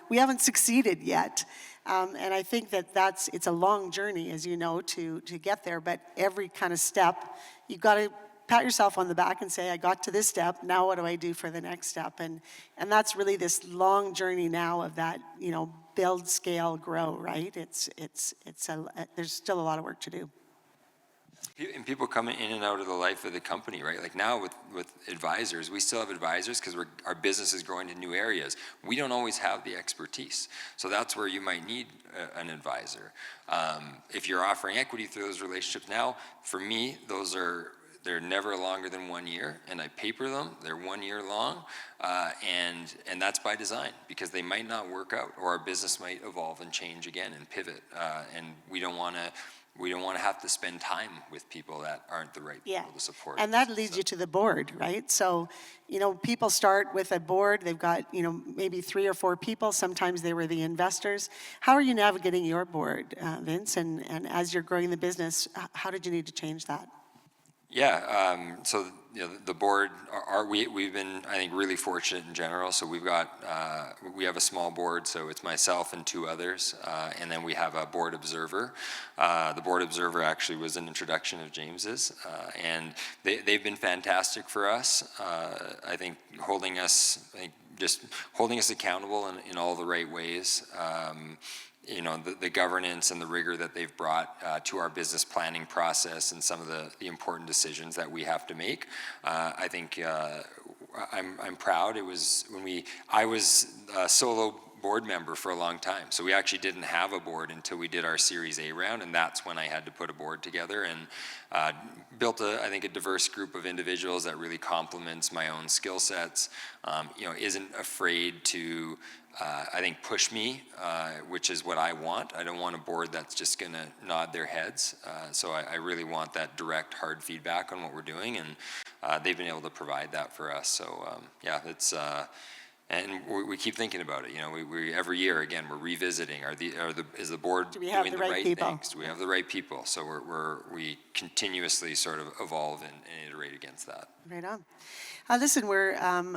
we haven't succeeded yet. And I think it's a long journey, as you know, to get there. But every kind of step, you've got to pat yourself on the back and say, I got to this step, now what do I do for the next step? And that's really this long journey now of that, build, scale, grow, right? There's still a lot of work to do. And people come in and out of the life of the company, right? Now with advisors, we still have advisors because our business is growing in new areas. We don't always have the expertise. So that's where you might need an advisor. If you're offering equity through those relationships now, for me, they're never longer than 1 year, and I paper them. They're 1 year long, and that's by design, because they might not work out, or our business might evolve and change again and pivot. And we don't want to have to spend time with people that aren't the right people to support. And that leads you to the board, right? So, people start with a board. They've got, maybe 3 or 4 people. Sometimes they were the investors. How are you navigating your board, Vince? And as you're growing the business, how did you need to change that? Yeah, so the board, we've been, I think, really fortunate in general. So we have a small board, so it's myself and 2 others, and then we have a board observer. The board observer actually was an introduction of James's, and they've been fantastic for us. I think just holding us accountable in all the right ways. The governance and the rigor that they've brought to our business planning process and some of the important decisions that we have to make. I think I'm proud. It was I was a solo board member for a long time. So we actually didn't have a board until we did our Series A round, and that's when I had to put a board together and built I think a diverse group of individuals that really complements my own skill sets, isn't afraid to I think push me, which is what I want. I don't want a board that's just going to nod their heads. So I really want that direct, hard feedback on what we're doing, and they've been able to provide that for us. So it's And we keep thinking about it. You know, we every year again we're revisiting. Is the board Do we have doing the right people? things? Do we have the right people? So we continuously sort of evolve and iterate against that. Right on. Listen, we're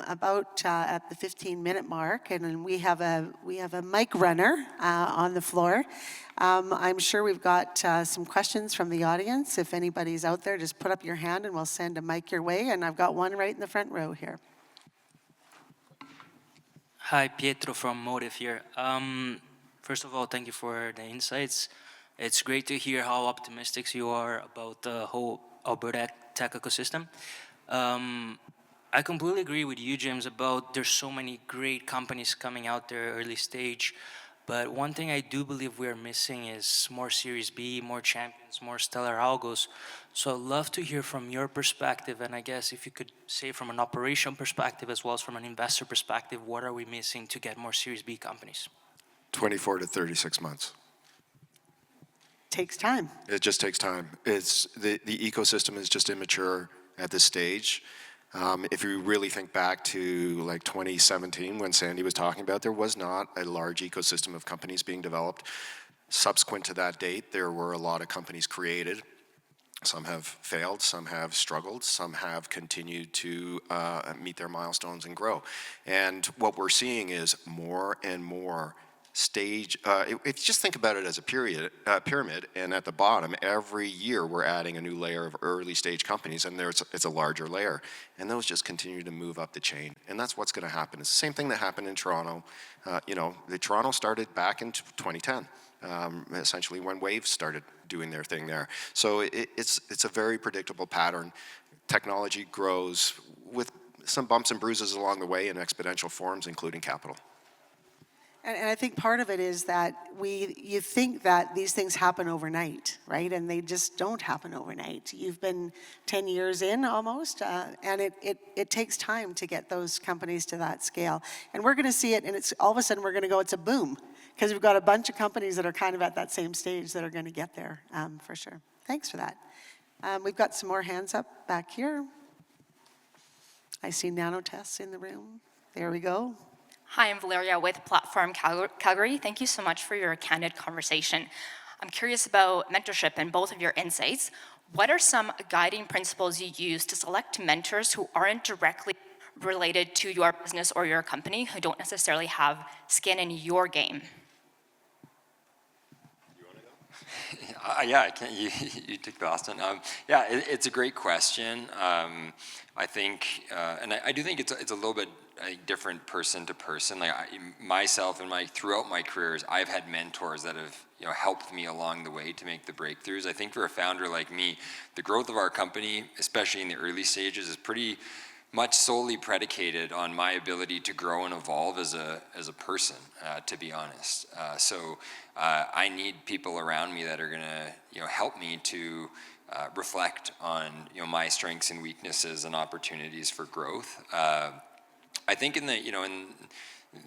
about at the 15-minute mark, and then we have a mic runner on the floor. I'm sure we've got some questions from the audience. If anybody's out there, just put up your hand and we'll send a mic your way. And I've got one right in the front row here. Hi, Pietro from Motive here. First of all, thank you for the insights. It's great to hear how optimistic you are about the whole Alberta tech ecosystem. I completely agree with you, James, about there's so many great companies coming out there early stage. But one thing I do believe we're missing is more Series B, more champions, more StellarAlgos. So I'd love to hear from your perspective, and I guess if you could say from an operation perspective as well as from an investor perspective, what are we missing to get more Series B companies? 24 to 36 months. Takes time. It just takes time. It's the ecosystem is just immature at this stage. If you really think back to like 2017 when Sandi was talking about, there was not a large ecosystem of companies being developed. Subsequent to that date, there were a lot of companies created. Some have failed, some have struggled, some have continued to meet their milestones and grow. And what we're seeing is more and more stage, if you just think about it as a pyramid, and at the bottom, every year we're adding a new layer of early stage companies, and it's a larger layer. And those just continue to move up the chain. And that's what's going to happen. It's the same thing that happened in Toronto. The Toronto started back in 2010, essentially when Waves started doing their thing there. So it's a very predictable pattern. Technology grows with some bumps and bruises along the way in exponential forms, including capital. And I think part of it is that you think that these things happen overnight, right? And they just don't happen overnight. You've been 10 years in almost, and it takes time to get those companies to that scale. And we're going to see it, and it's all of a sudden we're going to go, it's a boom, because we've got a bunch of companies that are kind of at that same stage that are going to get there, for sure. Thanks for that. We've got some more hands up back here. I see Nanotests in the room. There we go. Hi, I'm Valeria with Platform Calgary. Thank you so much for your candid conversation. I'm curious about mentorship and both of your insights. What are some guiding principles you use to select mentors who aren't directly related to your business or your company, who don't necessarily have skin in your game? Yeah, I can't. You took the last one. Yeah, it's a great question. I think, and I do think it's a little bit different person to person. Like myself and throughout my careers, I've had mentors that have helped me along the way to make the breakthroughs. I think for a founder like me, the growth of our company, especially in the early stages, is pretty much solely predicated on my ability to grow and evolve as a person, to be honest. So I need people around me that are gonna help me to reflect on my strengths and weaknesses and opportunities for growth. I think in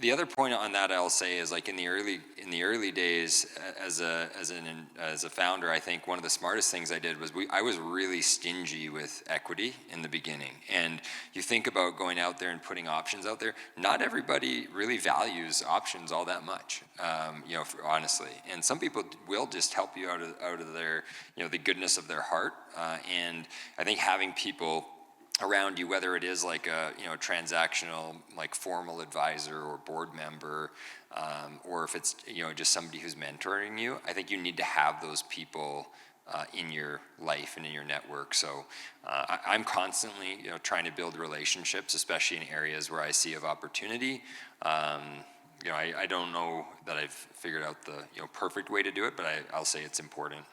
the other point on that I'll say is like in the early days as a founder, I think one of the smartest things I did was I was really stingy with equity in the beginning. And you think about going out there and putting options out there. Not everybody really values options all that much, honestly. And some people will just help you out of their the goodness of their heart. And I think having people around you, whether it is like a transactional like formal advisor or board member, or if it's just somebody who's mentoring you, I think you need to have those people in your life and in your network. So I'm constantly trying to build relationships, especially in areas where I see of opportunity. I don't know that I've figured out the perfect way to do it, but I'll say it's important.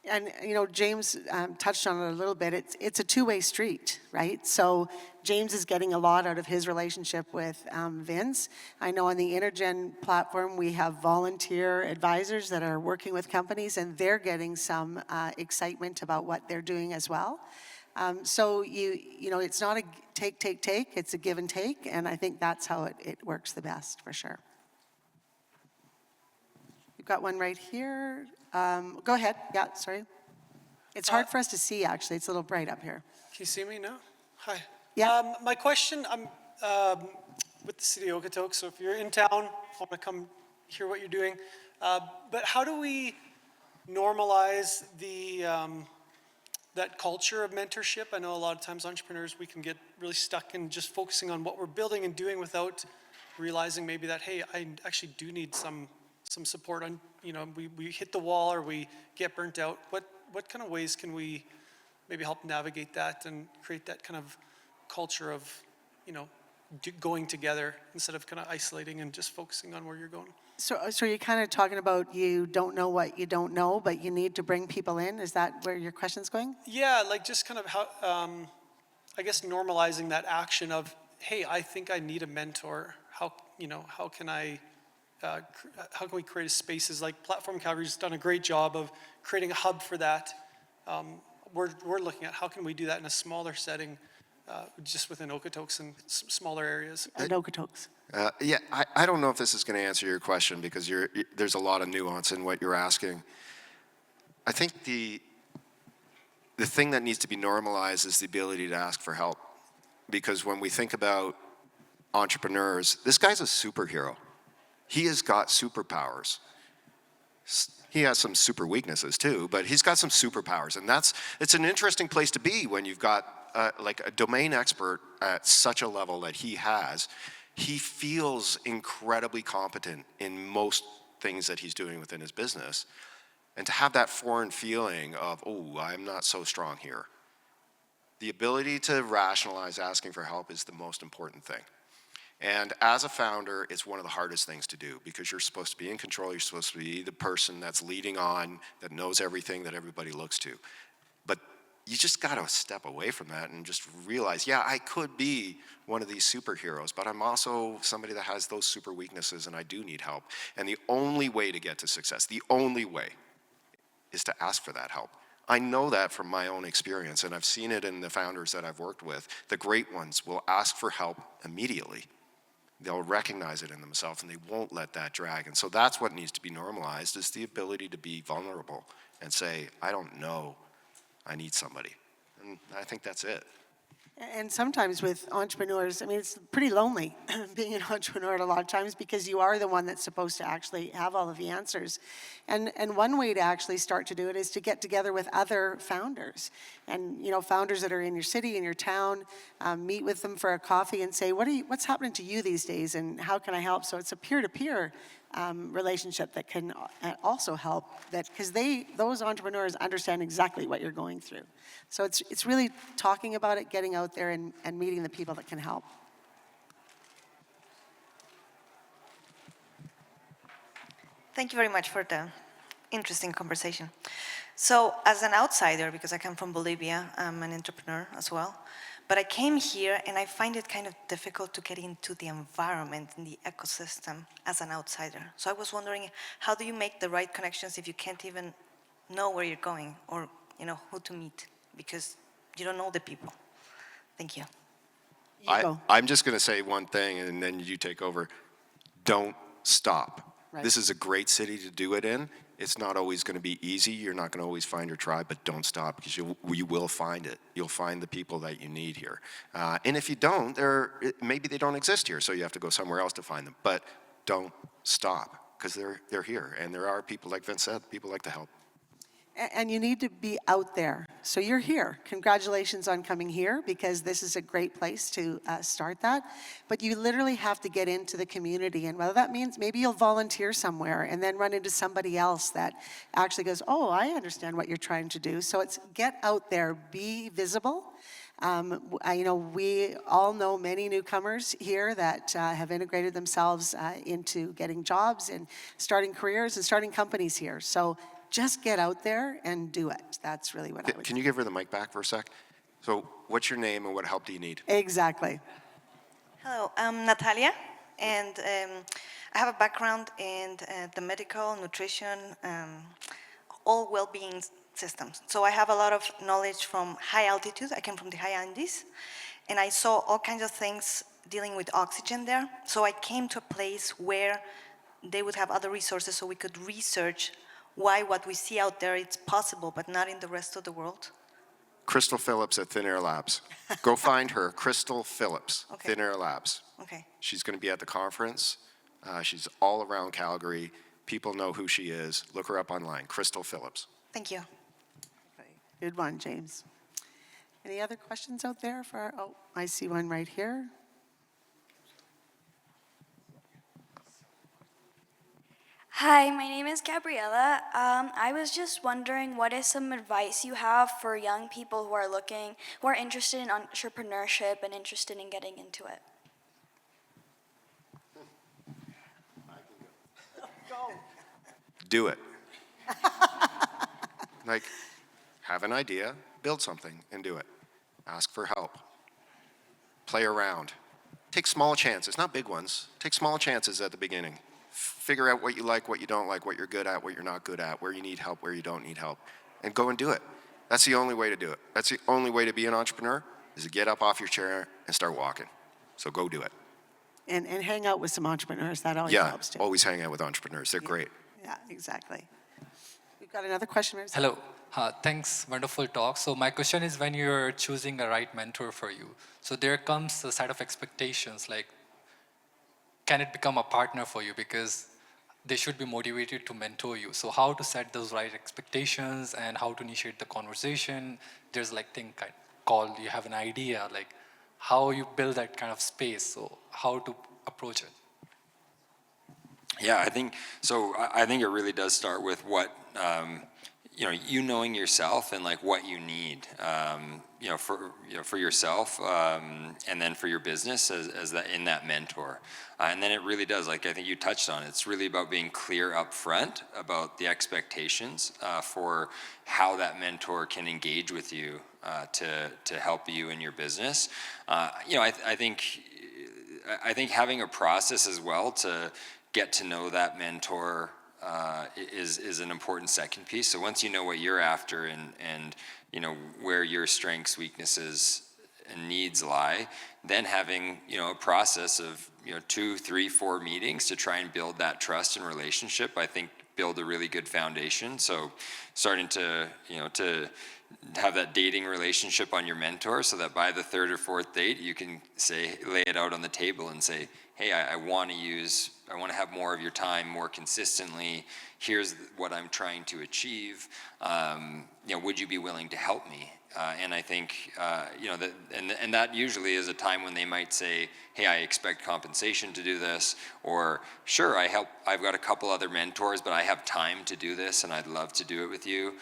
And James touched on it a little bit. It's a two-way street, right? So James is getting a lot out of his relationship with Vince. I know on the InterGen platform we have volunteer advisors that are working with companies, and they're getting some excitement about what they're doing as well. So it's not a take. It's a give and take, and I think that's how it works the best for sure. We've got one right here. Go ahead. Yeah, sorry. It's hard for us to see, actually. It's a little bright up here. Can you see me now? Hi. Yeah. My question, with the city of Okotoks, so if you're in town, want to come hear what you're doing. But how do we normalize that culture of mentorship? I know a lot of times entrepreneurs, we can get really stuck in just focusing on what we're building and doing without realizing maybe that, hey, I actually do need some support on, we hit the wall or we get burnt out. What kind of ways can we maybe help navigate that and create that kind of culture of, going together instead of kind of isolating and just focusing on where you're going? So you're kind of talking about you don't know what you don't know, but you need to bring people in? Is that where your question's going? Yeah, like just kind of how, I guess normalizing that action of, hey, I think I need a mentor. How can we create spaces like Platform Calgary's done a great job of creating a hub for that. We're looking at how can we do that in a smaller setting, just within Okotoks and smaller areas. And Okotoks. Yeah, I don't know if this is going to answer your question because there's a lot of nuance in what you're asking. I think the thing that needs to be normalized is the ability to ask for help. Because when we think about entrepreneurs, this guy's a superhero. He has got superpowers. He has some super weaknesses too, but he's got some superpowers. And it's an interesting place to be when you've got like a domain expert at such a level that he has. He feels incredibly competent in most things that he's doing within his business. And to have that foreign feeling of, oh, I'm not so strong here. The ability to rationalize asking for help is the most important thing. And as a founder, it's one of the hardest things to do because you're supposed to be in control. You're supposed to be the person that's leading on, that knows everything that everybody looks to. But you just got to step away from that and just realize, yeah, I could be one of these superheroes, but I'm also somebody that has those super weaknesses and I do need help. And the only way to get to success, the only way, is to ask for that help. I know that from my own experience, and I've seen it in the founders that I've worked with. The great ones will ask for help immediately. They'll recognize it in themselves, and they won't let that drag. And so that's what needs to be normalized, is the ability to be vulnerable and say, I don't know, I need somebody. And I think that's it. And sometimes with entrepreneurs, I mean, it's pretty lonely being an entrepreneur a lot of times because you are the one that's supposed to actually have all of the answers. And one way to actually start to do it is to get together with other founders. And, founders that are in your city, in your town, meet with them for a coffee and say, what's happening to you these days and how can I help? So it's a peer-to-peer relationship that can also help, because those entrepreneurs understand exactly what you're going through. So it's really talking about it, getting out there and meeting the people that can help. Thank you very much for the interesting conversation. So as an outsider, because I come from Bolivia, I'm an entrepreneur as well, but I came here and I find it kind of difficult to get into the environment and the ecosystem as an outsider. So I was wondering, how do you make the right connections if you can't even know where you're going or who to meet because you don't know the people? Thank you. I'm just going to say one thing and then you take over. Don't stop. Right. This is a great city to do it in. It's not always going to be easy. You're not going to always find your tribe, but don't stop because you will find it. You'll find the people that you need here. And if you don't, maybe they don't exist here, so you have to go somewhere else to find them. But don't stop because they're here. And there are people, like Vince said, people like to help. And you need to be out there. So you're here. Congratulations on coming here because this is a great place to start that. But you literally have to get into the community. And whether that means maybe you'll volunteer somewhere and then run into somebody else that actually goes, oh, I understand what you're trying to do. So it's get out there, be visible. We all know many newcomers here that have integrated themselves into getting jobs and starting careers and starting companies here. So just get out there and do it. That's really what I would Can you give her the mic back for a sec? So what's your name and what help do you need? Exactly. Hello, I'm Natalia, and I have a background in the medical, nutrition, all well-being systems. So I have a lot of knowledge from high altitude. I came from the high Andes, and I saw all kinds of things dealing with oxygen there. So I came to a place where they would have other resources so we could research why what we see out there it's possible, but not in the rest of the world. Crystal Phillips at Thin Air Labs. Go find her, Crystal Phillips, Okay. Thin Air Labs. Okay. She's going to be at the conference. She's all around Calgary. People know who she is. Look her up online, Crystal Phillips. Thank you. Good one, James. Any other questions out there for, oh, I see one right here. Hi, my name is Gabriella. I was just wondering, what is some advice you have for young people who are interested in entrepreneurship and interested in getting into it? Do it. Like, have an idea, build something, and do it. Ask for help. Play around. Take small chances, not big ones. Take small chances at the beginning. Figure out what you like, what you don't like, what you're good at, what you're not good at, where you need help, where you don't need help, and go and do it. That's the only way to do it. That's the only way to be an entrepreneur, is to get up off your chair and start walking. So go do it. And hang out with some entrepreneurs, that always Yeah, helps too. always hang out with entrepreneurs. They're great. Yeah, exactly. We've got another question. Hello. Thanks, wonderful talk. So my question is, when you're choosing a right mentor for you, so there comes a set of expectations, like, can it become a partner for you? Because they should be motivated to mentor you. So how to set those right expectations and how to initiate the conversation? There's like thing called, you have an idea, like how you build that kind of space. So how to approach it? Yeah, I think so. I think it really does start with what you knowing yourself and like what you need, for yourself, and then for your business as that in that mentor, and then it really does. Like I think you touched on it. It's really about being clear up front about the expectations for how that mentor can engage with you to help you in your business. I think having a process as well to get to know that mentor is an important second piece. So once you know what you're after and where your strengths, weaknesses, and needs lie, then having a process of 2, 3, 4 meetings to try and build that trust and relationship, I think build a really good foundation. So starting to have that dating relationship on your mentor, so that by the 3rd or 4th date you can lay it out on the table and say, hey, I want to have more of your time more consistently. Here's what I'm trying to achieve. Would you be willing to help me? And I think that usually is a time when they might say, hey, I expect compensation to do this, or sure, I've got a couple other mentors, but I have time to do this and I'd love to do it with you.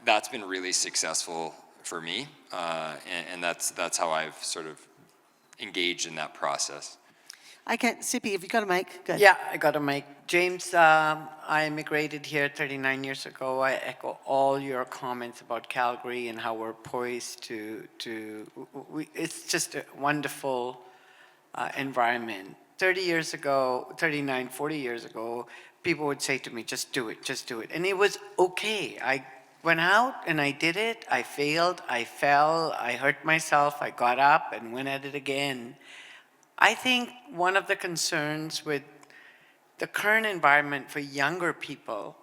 That's been really successful for me, and that's how I've sort of engaged in that process. Sippy, if you got a mic, good. Yeah, I got a mic. James, I immigrated here 39 years ago. I echo all your comments about Calgary and how we're poised it's just a wonderful environment. 40 years ago, people would say to me, just do it. And it was okay. I went out and I did it. I failed, I fell, I hurt myself, I got up and went at it again. I think one of the concerns with the current environment for younger people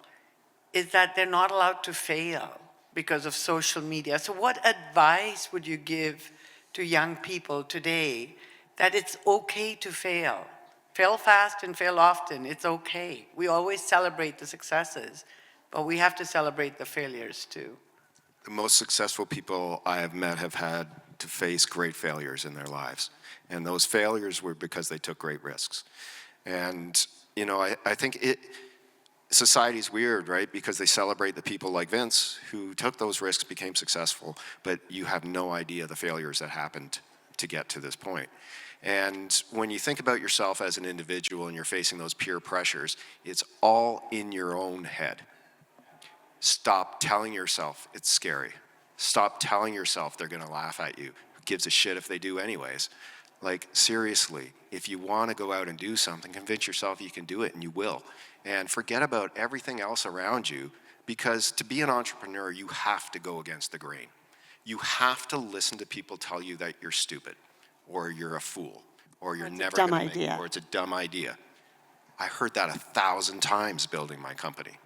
is that they're not allowed to fail because of social media. So what advice would you give to young people today that it's okay to fail? Fail fast and fail often, it's okay. We always celebrate the successes, but we have to celebrate the failures too. The most successful people I have met have had to face great failures in their lives. And those failures were because they took great risks. And, I think society's weird, right? Because they celebrate the people like Vince who took those risks, became successful, but you have no idea the failures that happened to get to this point. And when you think about yourself as an individual and you're facing those peer pressures, it's all in your own head. Stop telling yourself it's scary. Stop telling yourself they're gonna laugh at you. Who gives a shit if they do anyways? Like, seriously, if you want to go out and do something, convince yourself you can do it, and you will. And forget about everything else around you, because to be an entrepreneur, you have to go against the grain. You have to listen to people tell you that you're stupid, or you're a fool, or you're never going to make it, or it's a dumb idea. I heard that 1,000 times building my company.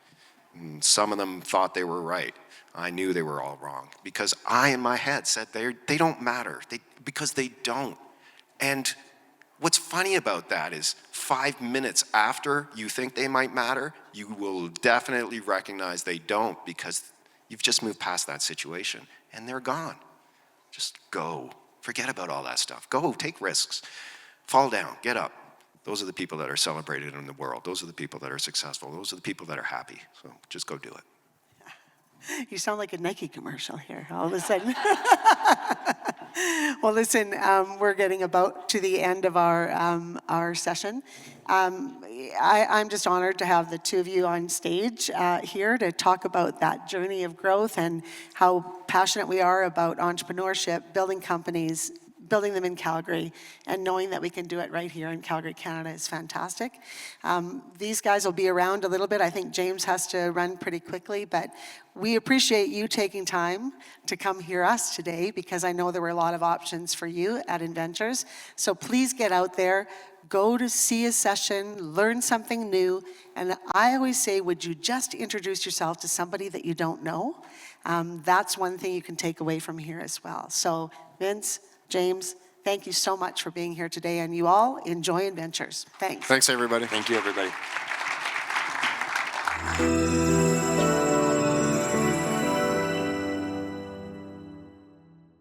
And some of them thought they were right. I knew they were all wrong because I, in my head, said they don't matter because they don't. And what's funny about that is 5 minutes after you think they might matter, you will definitely recognize they don't because you've just moved past that situation and they're gone. Just go. Forget about all that stuff. Go, take risks. Fall down, get up. Those are the people that are celebrated in the world. Those are the people that are successful. Those are the people that are happy. So just go do it. You sound like a Nike commercial here, all of a sudden. Well, listen, we're getting about to the end of our session. I'm just honored to have the two of you on stage here to talk about that journey of growth and how passionate we are about entrepreneurship, building companies, building them in Calgary, and knowing that we can do it right here in Calgary, Canada is fantastic. These guys will be around a little bit. I think James has to run pretty quickly, but we appreciate you taking time to come hear us today because I know there were a lot of options for you at Inventures. So please get out there, go to see a session, learn something new, and I always say, would you just introduce yourself to somebody that you don't know? That's one thing you can take away from here as well. So Vince, James, thank you so much for being here today, and you all enjoy Inventures. Thanks. Thanks, everybody. Thank you, everybody.